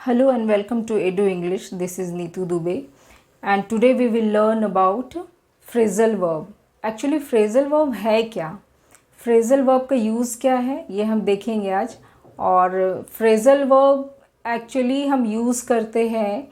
Hello and welcome to Edu English. This is Neetu Dubey and today we will learn about phrasal verb. Actually phrasal verb है क्या, phrasal verb का use क्या है ये हम देखेंगे आज। और phrasal verb एक्चुअली हम यूज़ करते हैं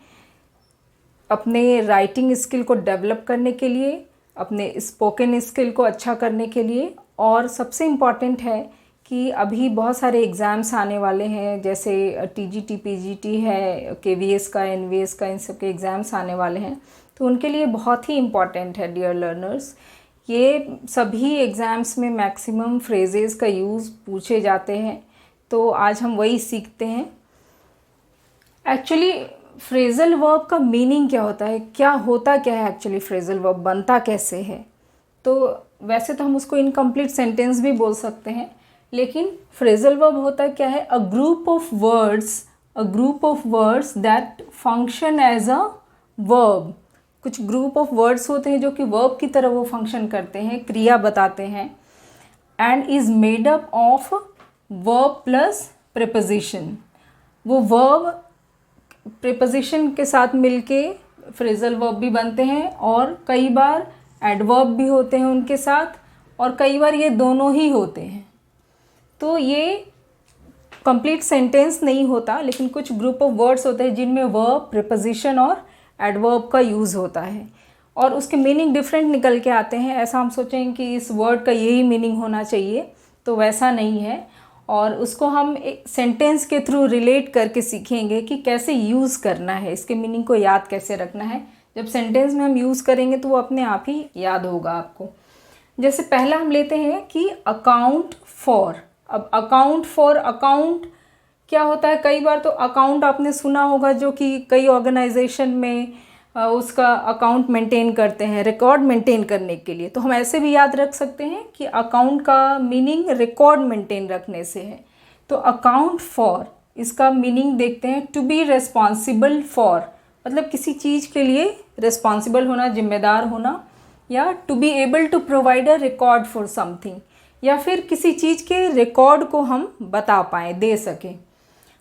अपने राइटिंग स्किल को डेवलप करने के लिए, अपने स्पोकन स्किल को अच्छा करने के लिए। और सबसे इम्पॉर्टेंट है कि अभी बहुत सारे एग्ज़ाम्स आने वाले हैं, जैसे टीजीटी पीजीटी है, केवीएस का, एनवीएस का, इन सब के एग्ज़ाम्स आने वाले हैं, तो उनके लिए बहुत ही इम्पॉर्टेंट है डियर लर्नर्स। ये सभी एग्ज़ाम्स में मैक्सिमम फ्रेजेस का यूज़ पूछे जाते हैं, तो आज हम वही सीखते हैं। एक्चुअली फ्रेजल वर्ब का मीनिंग क्या होता है, क्या होता क्या है, एक्चुअली फ्रेजल वर्ब बनता कैसे है। तो वैसे तो हम उसको इनकम्प्लीट सेंटेंस भी बोल सकते हैं, लेकिन फ्रेजल वर्ब होता क्या है, a group of words that function as a verb. कुछ ग्रुप ऑफ वर्ड्स होते हैं जो कि वर्ब की तरह वो फंक्शन करते हैं, क्रिया बताते हैं। And is made up of verb plus preposition. वो वर्ब प्रिपोजिशन के साथ मिलके फ्रेजल वर्ब भी बनते हैं, और कई बार एडवर्ब भी होते हैं उनके साथ, और कई बार ये दोनों ही होते हैं। तो ये कंप्लीट सेंटेंस नहीं होता, लेकिन कुछ ग्रुप ऑफ वर्ड्स होते हैं जिनमें वर्ब, प्रिपोजिशन और एडवर्ब का यूज़ होता है, और उसके मीनिंग डिफरेंट निकल के आते हैं। ऐसा हम सोचें कि इस वर्ड का यही मीनिंग होना चाहिए, तो वैसा नहीं है। और उसको हम एक सेंटेंस के थ्रू रिलेट करके सीखेंगे कि कैसे यूज़ करना है, इसके मीनिंग को याद कैसे रखना है। जब सेंटेंस में हम यूज़ करेंगे तो वो अपने आप ही याद होगा आपको। जैसे पहला हम लेते हैं कि अकाउंट फॉर। अब अकाउंट फॉर, अकाउंट क्या होता है, कई बार तो अकाउंट आपने सुना होगा, जो कि कई ऑर्गेनाइजेशन में उसका अकाउंट मेंटेन करते हैं, रिकॉर्ड मेंटेन करने के लिए। तो हम ऐसे भी याद रख सकते हैं कि अकाउंट का मीनिंग रिकॉर्ड मेंटेन रखने से है। तो अकाउंट फॉर, इसका मीनिंग देखते हैं, टू बी रेस्पॉन्सिबल फॉर, मतलब किसी चीज़ के लिए रिस्पॉन्सिबल होना, जिम्मेदार होना, या to be able to provide a record for something, या फिर किसी चीज़ के रिकॉर्ड को हम बता पाएँ, दे सकें।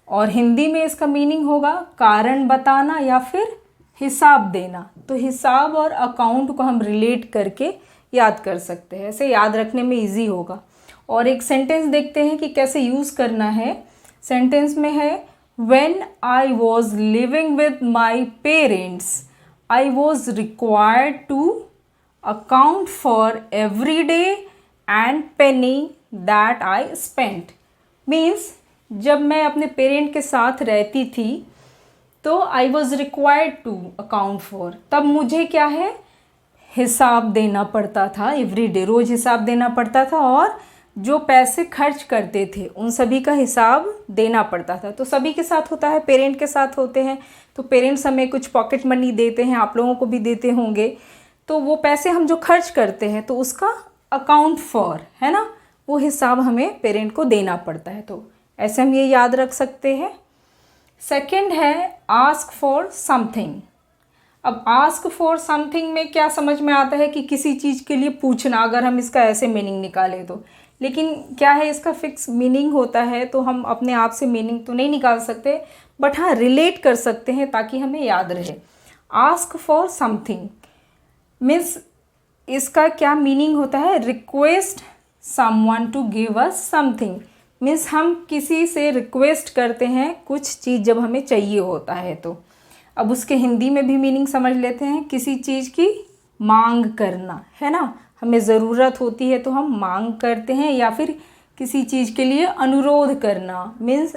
और हिंदी में इसका मीनिंग होगा कारण बताना या फिर हिसाब देना। तो हिसाब और अकाउंट को हम रिलेट करके याद कर सकते हैं, ऐसे याद रखने में इजी होगा। और एक सेंटेंस देखते हैं कि कैसे यूज़ करना है। सेंटेंस में है, when I was living with my parents I was required to account for every day and penny that I spent. Means जब मैं अपने पेरेंट के साथ रहती थी तो I was required to account for, तब मुझे क्या है, हिसाब देना पड़ता था एवरी डे, रोज़ हिसाब देना पड़ता था, और जो पैसे खर्च करते थे उन सभी का हिसाब देना पड़ता था। तो सभी के साथ होता है, पेरेंट के साथ होते हैं, तो पेरेंट्स हमें कुछ पॉकेट मनी देते हैं, आप लोगों को भी देते होंगे। तो वो पैसे हम जो खर्च करते हैं तो उसका अकाउंट फॉर है ना, वो हिसाब हमें पेरेंट को देना पड़ता है। तो ऐसे हम ये याद रख सकते हैं। सेकंड है आस्क फॉर समथिंग। अब आस्क फॉर समथिंग में क्या समझ में आता है कि किसी चीज़ के लिए पूछना, अगर हम इसका ऐसे मीनिंग निकालें तो। लेकिन क्या है, इसका फिक्स मीनिंग होता है, तो हम अपने आप से मीनिंग तो नहीं निकाल सकते, बट हाँ रिलेट कर सकते हैं ताकि हमें याद रहे। आस्क फॉर समथिंग मीन्स इसका क्या मीनिंग होता है, request someone to give us something. Means हम किसी से रिक्वेस्ट करते हैं कुछ चीज़ जब हमें चाहिए होता है। तो अब उसके हिंदी में भी मीनिंग समझ लेते हैं, किसी चीज़ की मांग करना है ना, हमें ज़रूरत होती है तो हम मांग करते हैं, या फिर किसी चीज़ के लिए अनुरोध करना, मीन्स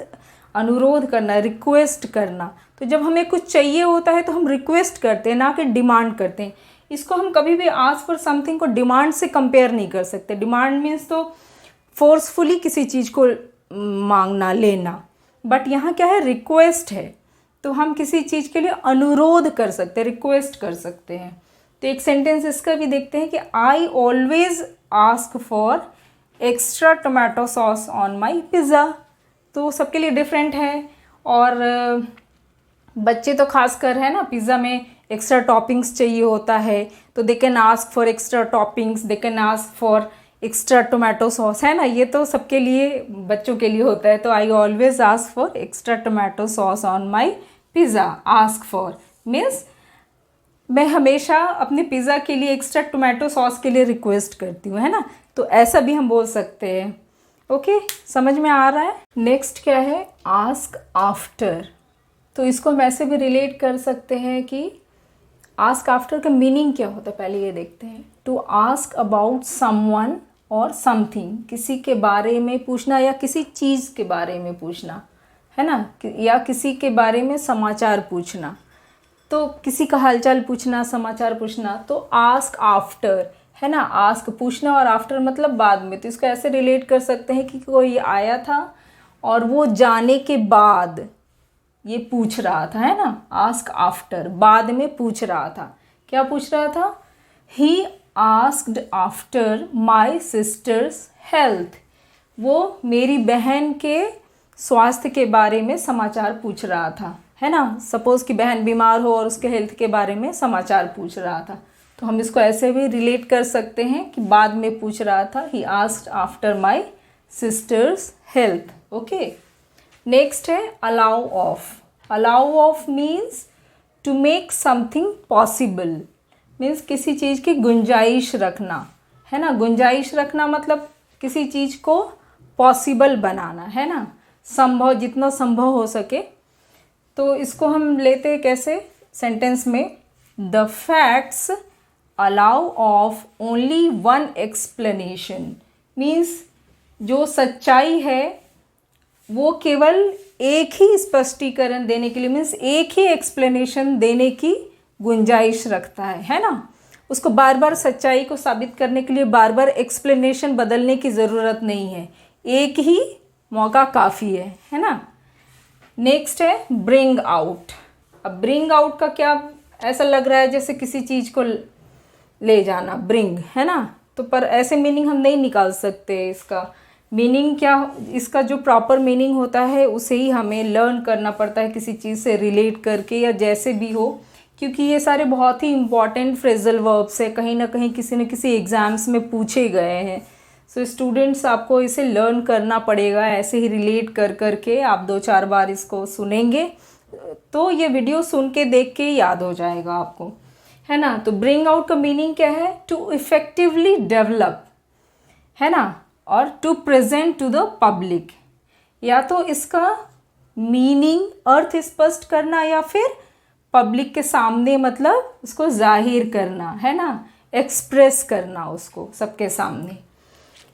अनुरोध करना, रिक्वेस्ट करना। तो जब हमें कुछ चाहिए होता है तो हम रिक्वेस्ट करते हैं, ना कि डिमांड करते हैं। इसको हम कभी भी आस्क फॉर समथिंग को डिमांड से कंपेयर नहीं कर सकते। डिमांड मीन्स तो फोर्सफुली किसी चीज़ को मांगना, लेना, बट यहाँ क्या है, रिक्वेस्ट है, तो हम किसी चीज़ के लिए अनुरोध कर सकते हैं, रिक्वेस्ट कर सकते हैं। तो एक सेंटेंस इसका भी देखते हैं कि I always ask for extra tomato sauce on my pizza. तो सबके लिए डिफरेंट है, और बच्चे तो खासकर है ना, पिज़्ज़ा में एक्स्ट्रा टॉपिंग्स चाहिए होता है, तो they can ask for extra toppings, they can ask for extra tomato sauce, है ना, ये तो सबके लिए, बच्चों के लिए होता है। तो I always ask for extra tomato sauce on my pizza. Ask for means मैं हमेशा अपने पिज़्ज़ा के लिए एक्स्ट्रा टोमेटो सॉस के लिए रिक्वेस्ट करती हूँ, है ना। तो ऐसा भी हम बोल सकते हैं। ओके, समझ में आ रहा है। नेक्स्ट क्या है, आस्क आफ्टर। तो इसको हम ऐसे भी रिलेट कर सकते हैं कि आस्क आफ्टर का मीनिंग क्या होता है, पहले ये देखते हैं। टू आस्क अबाउट समवन और समथिंग, किसी के बारे में पूछना या किसी चीज़ के बारे में पूछना, है ना, या किसी के बारे में समाचार पूछना। तो किसी का हालचाल पूछना, समाचार पूछना, तो आस्क आफ्टर, है ना। आस्क पूछना और आफ्टर मतलब बाद में। तो इसको ऐसे रिलेट कर सकते हैं कि कोई आया था और वो जाने के बाद ये पूछ रहा था, है ना। आस्क आफ्टर, बाद में पूछ रहा था। क्या पूछ रहा था? He asked after my sister's health. वो मेरी बहन के स्वास्थ्य के बारे में समाचार पूछ रहा था, है ना। सपोज़ कि बहन बीमार हो और उसके हेल्थ के बारे में समाचार पूछ रहा था। तो हम इसको ऐसे भी रिलेट कर सकते हैं कि बाद में पूछ रहा था। He asked after my sister's health. Okay, next है allow of. Allow of means to make something possible, means किसी चीज़ की गुंजाइश रखना, है ना। गुंजाइश रखना मतलब किसी चीज़ को पॉसिबल बनाना, है ना, संभव, जितना संभव हो सके। तो इसको हम लेते हैं कैसे, सेंटेंस में, the facts allow of only one explanation. Means जो सच्चाई है वो केवल एक ही स्पष्टीकरण देने के लिए, मीन्स एक ही एक्सप्लेनेशन देने की गुंजाइश रखता है ना। उसको बार बार सच्चाई को साबित करने के लिए बार बार एक्सप्लेनेशन बदलने की ज़रूरत नहीं है, एक ही मौका काफ़ी है ना। नेक्स्ट है ब्रिंग आउट। अब ब्रिंग आउट का क्या, ऐसा लग रहा है जैसे किसी चीज़ को ले जाना, ब्रिंग, है ना। तो पर ऐसे मीनिंग हम नहीं निकाल सकते। इसका मीनिंग क्या, इसका जो प्रॉपर मीनिंग होता है उसे ही हमें लर्न करना पड़ता है, किसी चीज़ से रिलेट करके या जैसे भी हो, क्योंकि ये सारे बहुत ही इंपॉर्टेंट फ्रेजल वर्ब्स है, कहीं ना कहीं किसी न किसी एग्ज़ाम्स में पूछे गए हैं। सो स्टूडेंट्स, आपको इसे लर्न करना पड़ेगा, ऐसे ही रिलेट कर करके आप 2-4 बार इसको सुनेंगे तो ये वीडियो सुन के देख के याद हो जाएगा आपको, है ना। तो ब्रिंग आउट का मीनिंग क्या है? टू इफ़ेक्टिवली डेवलप, है ना, और to present to the public. या तो इसका मीनिंग अर्थ स्पष्ट करना या फिर पब्लिक के सामने, मतलब उसको जाहिर करना, है ना, एक्सप्रेस करना उसको सबके सामने।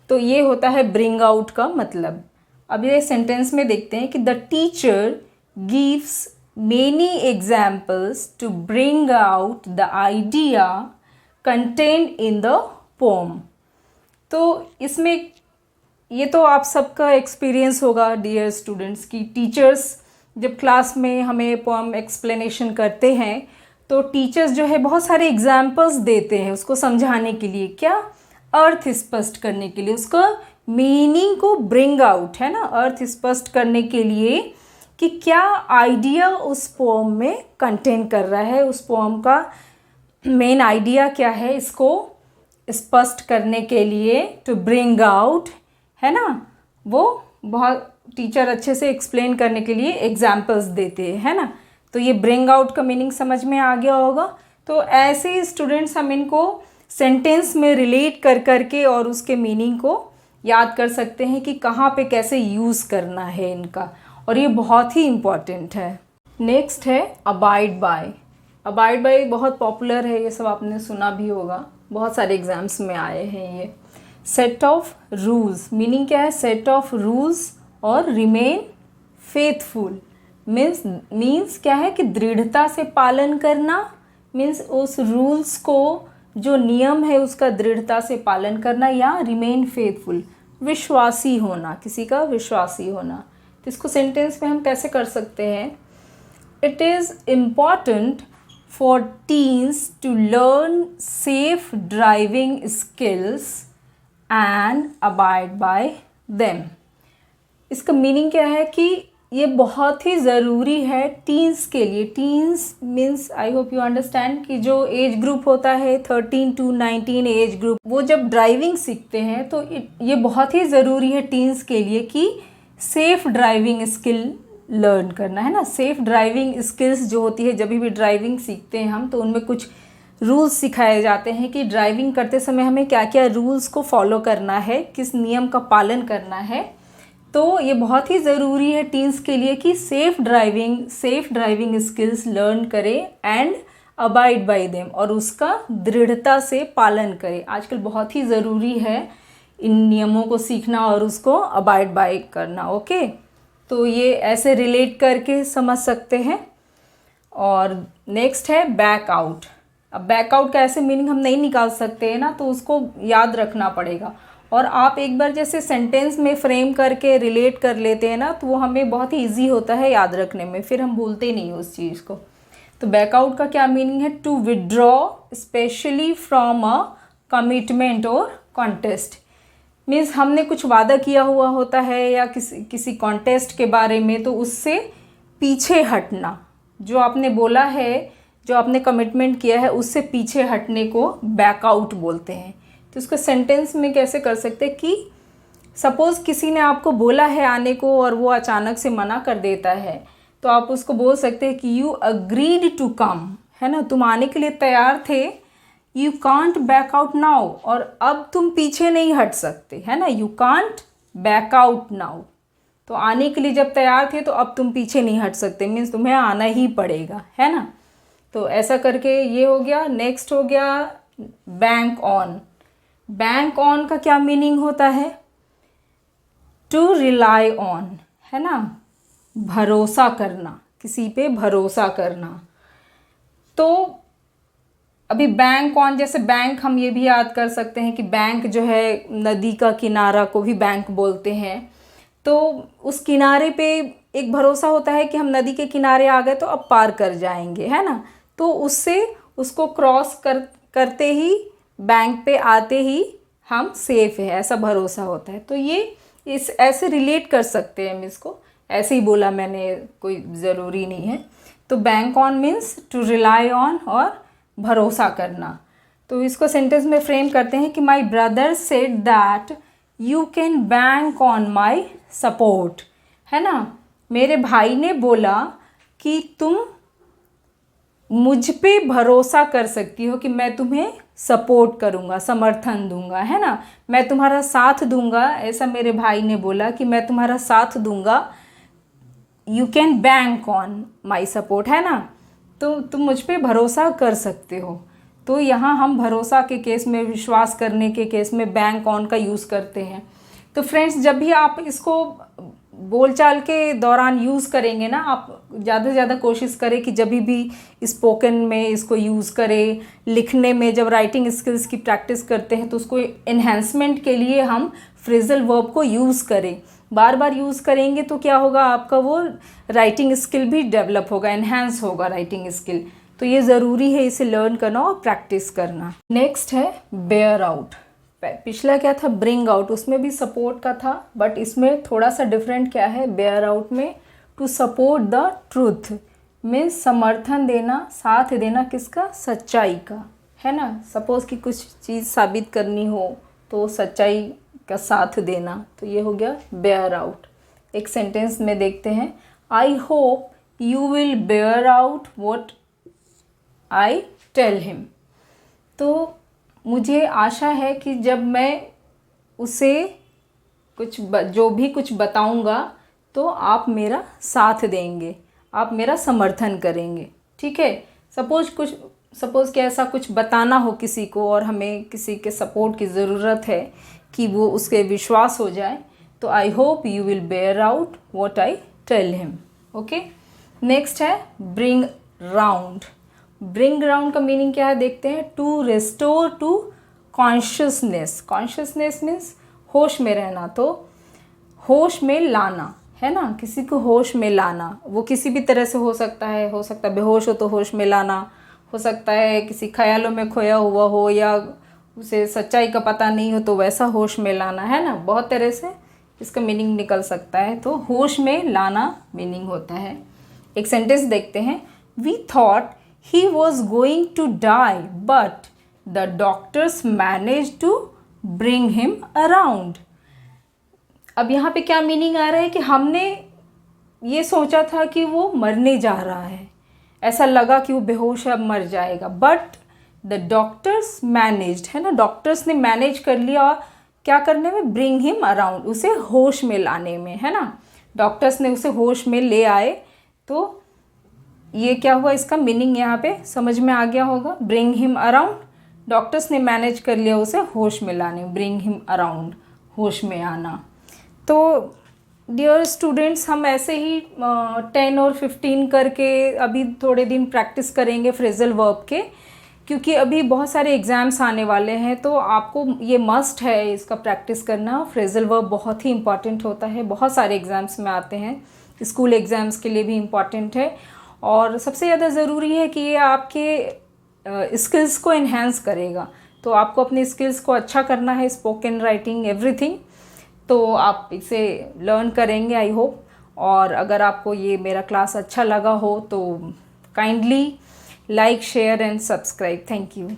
तो ये होता है ब्रिंग आउट का मतलब। अब ये सेंटेंस में देखते हैं कि the teacher gives many examples to bring out the idea contained in the poem. तो इसमें ये तो आप सबका एक्सपीरियंस होगा डियर स्टूडेंट्स, की टीचर्स जब क्लास में हमें पोएम एक्सप्लेनेशन करते हैं तो टीचर्स जो है बहुत सारे एग्जाम्पल्स देते हैं उसको समझाने के लिए, क्या, अर्थ स्पष्ट करने के लिए, उसका मीनिंग को ब्रिंग आउट, है ना, अर्थ स्पष्ट करने के लिए कि क्या आइडिया उस पोएम में कंटेन कर रहा है, उस पोएम का मेन आइडिया क्या है, इसको स्पष्ट करने के लिए, टू ब्रिंग आउट, है ना। वो बहुत टीचर अच्छे से एक्सप्लेन करने के लिए एग्जाम्पल्स देते हैं, है ना। तो ये ब्रिंग आउट का मीनिंग समझ में आ गया होगा। तो ऐसे ही स्टूडेंट्स हम इनको सेंटेंस में रिलेट कर करके और उसके मीनिंग को याद कर सकते हैं कि कहाँ पे कैसे यूज़ करना है इनका, और ये बहुत ही इम्पॉर्टेंट है। नेक्स्ट है अबाइड बाय। अबाइड बाय बहुत पॉपुलर है, ये सब आपने सुना भी होगा, बहुत सारे एग्जाम्स में आए हैं ये। सेट ऑफ रूल्स, मीनिंग क्या है? सेट ऑफ रूल्स और रिमेन फेथफुल मीन्स क्या है कि दृढ़ता से पालन करना, मीन्स उस रूल्स को, जो नियम है उसका दृढ़ता से पालन करना, या रिमेन फेथफुल, विश्वासी होना, किसी का विश्वासी होना। तो इसको सेंटेंस में हम कैसे कर सकते हैं? It is important for teens to learn safe driving skills and abide by them. इसका मीनिंग क्या है कि ये बहुत ही ज़रूरी है टीन्स के लिए। Teens means I hope you understand कि जो एज ग्रुप होता है 13 to 19 एज ग्रुप, वो जब ड्राइविंग सीखते हैं तो ये बहुत ही ज़रूरी है टीन्स के लिए कि सेफ़ ड्राइविंग स्किल लर्न करना, है ना। सेफ़ ड्राइविंग स्किल्स जो होती है, जब भी ड्राइविंग सीखते हैं हम तो उनमें कुछ रूल्स सिखाए जाते हैं कि ड्राइविंग करते समय हमें क्या क्या रूल्स को फॉलो करना है, किस नियम का पालन करना है। तो ये बहुत ही ज़रूरी है टीन्स के लिए कि सेफ़ ड्राइविंग स्किल्स लर्न करें एंड अबाइड बाय देम, और उसका दृढ़ता से पालन करें। आजकल बहुत ही ज़रूरी है इन नियमों को सीखना और उसको अबाइड बाय करना। ओके, तो ये ऐसे रिलेट करके समझ सकते हैं। और नेक्स्ट है बैक आउट। अब बैक आउट का ऐसे मीनिंग हम नहीं निकाल सकते हैं ना, तो उसको याद रखना पड़ेगा। और आप एक बार जैसे सेंटेंस में फ्रेम करके रिलेट कर लेते हैं ना, तो वो हमें बहुत ही ईजी होता है याद रखने में, फिर हम भूलते नहीं उस चीज़ को। तो बैकआउट का क्या मीनिंग है? To withdraw specially from a commitment और कॉन्टेस्ट। मीन्स हमने कुछ वादा किया हुआ होता है या किसी कॉन्टेस्ट के बारे में, तो उससे पीछे हटना। जो आपने बोला है, जो आपने कमिटमेंट किया है, उससे पीछे हटने को बैकआउट बोलते हैं। तो इसको सेंटेंस में कैसे कर सकते हैं कि सपोज़ किसी ने आपको बोला है आने को और वो अचानक से मना कर देता है, तो आप उसको बोल सकते हैं कि यू अग्रीड टू कम, है ना, तुम आने के लिए तैयार थे। You can't back out now, और अब तुम पीछे नहीं हट सकते, है ना। You can't back out now, तो आने के लिए जब तैयार थे तो अब तुम पीछे नहीं हट सकते, मीन्स तुम्हें आना ही पड़ेगा, है ना। तो ऐसा करके ये हो गया। नेक्स्ट हो गया बैंक ऑन। बैंक ऑन का क्या मीनिंग होता है? टू रिलाई ऑन, है ना, भरोसा करना, किसी पे भरोसा करना। तो अभी बैंक ऑन, जैसे बैंक हम ये भी याद कर सकते हैं कि बैंक जो है नदी का किनारा को भी बैंक बोलते हैं। तो उस किनारे पे एक भरोसा होता है कि हम नदी के किनारे आ गए तो अब पार कर जाएंगे, है ना। तो उससे उसको क्रॉस करते ही, बैंक पे आते ही हम सेफ है, ऐसा भरोसा होता है। तो ये इस ऐसे रिलेट कर सकते हैं हम इसको, ऐसे ही बोला मैंने, कोई ज़रूरी नहीं है। तो bank on means to rely on, और भरोसा करना। तो इसको सेंटेंस में फ्रेम करते हैं कि my brother said that you can bank on my support, है ना। मेरे भाई ने बोला कि तुम मुझ पे भरोसा कर सकती हो कि मैं तुम्हें सपोर्ट करूँगा, समर्थन दूंगा, है ना, मैं तुम्हारा साथ दूंगा। ऐसा मेरे भाई ने बोला कि मैं तुम्हारा साथ दूंगा। You can bank on my support, है ना, तो तुम मुझ पे भरोसा कर सकते हो। तो यहाँ हम भरोसा के केस में, विश्वास करने के केस में बैंक ऑन का यूज़ करते हैं। तो फ्रेंड्स, जब भी आप इसको बोलचाल के दौरान यूज़ करेंगे ना, आप ज़्यादा से ज़्यादा कोशिश करें कि जब भी स्पोकन में इसको यूज़ करें। लिखने में जब राइटिंग स्किल्स की प्रैक्टिस करते हैं तो उसको एनहेंसमेंट के लिए हम फ्रेजल वर्ब को यूज़ करें। बार बार यूज़ करेंगे तो क्या होगा, आपका वो राइटिंग स्किल भी डेवलप होगा, एनहेंस होगा राइटिंग स्किल। तो ये ज़रूरी है इसे लर्न करना और प्रैक्टिस करना। नेक्स्ट है बेयर आउट। पिछला क्या था, ब्रिंग आउट, उसमें भी सपोर्ट का था, बट इसमें थोड़ा सा डिफरेंट क्या है। बेयर आउट में to support the truth means समर्थन देना, साथ देना, किसका, सच्चाई का, है ना। सपोज़ कि कुछ चीज़ साबित करनी हो तो सच्चाई का साथ देना, तो ये हो गया बेयर आउट। एक सेंटेंस में देखते हैं, I hope you will bear out what I tell him. तो मुझे आशा है कि जब मैं उसे जो भी कुछ बताऊंगा तो आप मेरा साथ देंगे, आप मेरा समर्थन करेंगे, ठीक है। सपोज़ कि ऐसा कुछ बताना हो किसी को और हमें किसी के सपोर्ट की ज़रूरत है कि वो उसके विश्वास हो जाए, तो I hope you will bear out what I tell him. Okay, next है ब्रिंग राउंड। ब्रिंग राउंड का मीनिंग क्या है देखते हैं। To restore to consciousness. Consciousness means होश में रहना, तो होश में लाना, है ना, किसी को होश में लाना। वो किसी भी तरह से हो सकता है बेहोश हो तो होश में लाना, हो सकता है किसी ख्यालों में खोया हुआ हो, या उसे सच्चाई का पता नहीं हो तो वैसा होश में लाना, है ना। बहुत तरह से इसका मीनिंग निकल सकता है। तो होश में लाना मीनिंग होता है। एक सेंटेंस देखते हैं, we thought he was going to die but the doctors manage to bring him around. अब यहाँ पे क्या मीनिंग आ रहा है कि हमने ये सोचा था कि वो मरने जा रहा है, ऐसा लगा कि वो बेहोश है, अब मर जाएगा, बट द डॉक्टर्स मैनेज्ड, है ना, डॉक्टर्स ने मैनेज कर लिया और क्या करने में, ब्रिंग हिम अराउंड, उसे होश में लाने में, है ना, डॉक्टर्स ने उसे होश में ले आए। तो ये क्या हुआ, इसका मीनिंग यहाँ पे समझ में आ गया होगा। ब्रिंग हिम अराउंड, डॉक्टर्स ने मैनेज कर लिया उसे होश में लाने, ब्रिंग हिम अराउंड, होश में आना। तो डियर स्टूडेंट्स, हम ऐसे ही 10 और 15 करके अभी थोड़े दिन प्रैक्टिस करेंगे फ्रेजल वर्ब के, क्योंकि अभी बहुत सारे एग्ज़ाम्स आने वाले हैं। तो आपको ये मस्ट है इसका प्रैक्टिस करना। फ्रेजल वर्ब बहुत ही इम्पॉर्टेंट होता है, बहुत सारे एग्ज़ाम्स में आते हैं, स्कूल एग्ज़ाम्स के लिए भी इम्पॉर्टेंट है। और सबसे ज़्यादा ज़रूरी है कि ये आपके स्किल्स को इन्हेंस करेगा। तो आपको अपनी स्किल्स को अच्छा करना है, स्पोकन राइटिंग एवरीथिंग, तो आप इसे लर्न करेंगे आई होप। और अगर आपको ये मेरा क्लास अच्छा लगा हो तो kindly like, share and subscribe. Thank you.